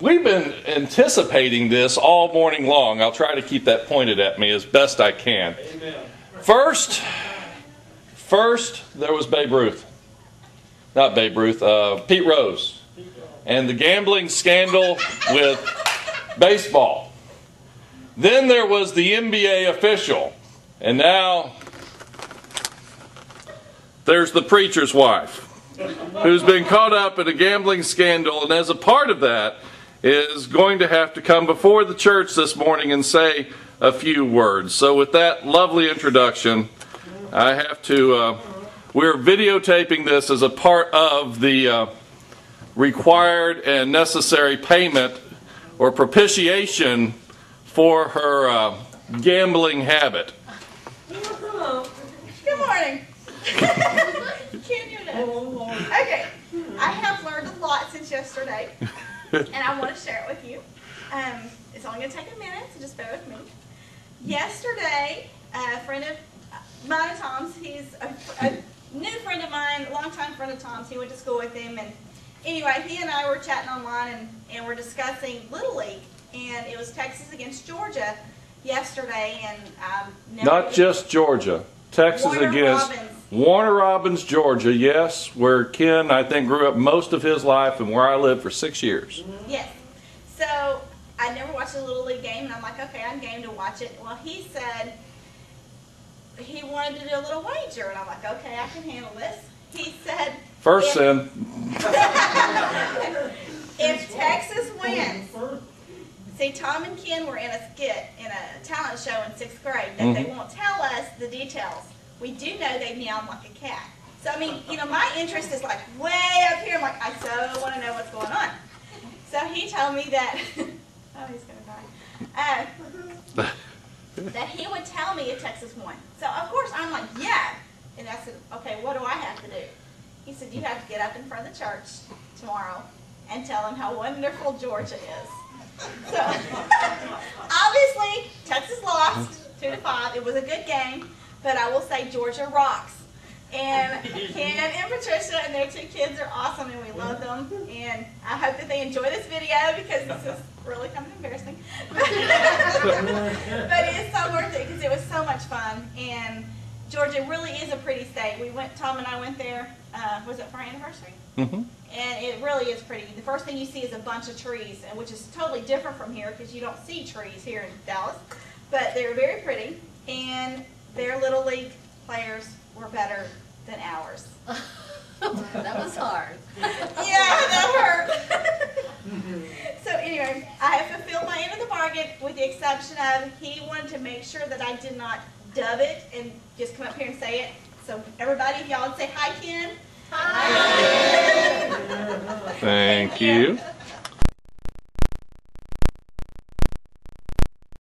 We've been anticipating this all morning long. I'll try to keep that pointed at me as best I can. Amen. First, there was Babe Ruth. Not Babe Ruth, Pete Rose. And the gambling scandal with baseball. Then there was the NBA official. And now there's the preacher's wife, who's been caught up in a gambling scandal, and as a part of that is going to have to come before the church this morning and say a few words. So with that lovely introduction, I have to, we're videotaping this as a part of the required and necessary payment or propitiation for her gambling habit. Good morning. Okay, I have learned a lot since yesterday, and I want to share it with you. It's only going to take a minute, so just bear with me. Yesterday, a friend of mine and Tom's, he's a new friend of mine, a longtime friend of Tom's. He went to school with him, and anyway, he and I were chatting online, and we're discussing Little League, and it was Texas against Georgia yesterday, and Not just Georgia. Texas against Warner Robins, Georgia, yes, where Ken, I think, grew up most of his life and where I lived for 6 years. Yes. So I never watched a Little League game, and I'm like, okay, I'm game to watch it. Well, he said he wanted to do a little wager, and I'm like, okay, I can handle this. He said, First sin. If Texas wins, see, Tom and Ken were in a skit in a talent show in 6th grade that they won't tell us the details. We do know they meow like a cat. So, I mean, you know, my interest is like way up here. I'm like, I so want to know what's going on. So he told me that, oh, he's going to die, that he would tell me if Texas won. So, of course, I'm like, yeah. And I said, okay, what do I have to do? He said, you have to get up in front of the church tomorrow and tell them how wonderful Georgia is. So, obviously, Texas lost 2-5. It was a good game. But I will say Georgia rocks. And Ken and Patricia and their 2 kids are awesome, and we love them. And I hope that they enjoy this video because this is really kind of embarrassing. But it's so worth it because it was so much fun. And Georgia really is a pretty state. Tom and I went there, was it for our anniversary? And it really is pretty. The first thing you see is a bunch of trees, which is totally different from here because you don't see trees here in Dallas. But they're very pretty. And their Little League players were better than ours. That was hard. Yeah, that hurt. So anyway, I have fulfilled my end of the bargain with the exception of he wanted to make sure that I did not dub it and just come up here and say it. So everybody, if y'all would say hi, Ken. Hi. Thank you.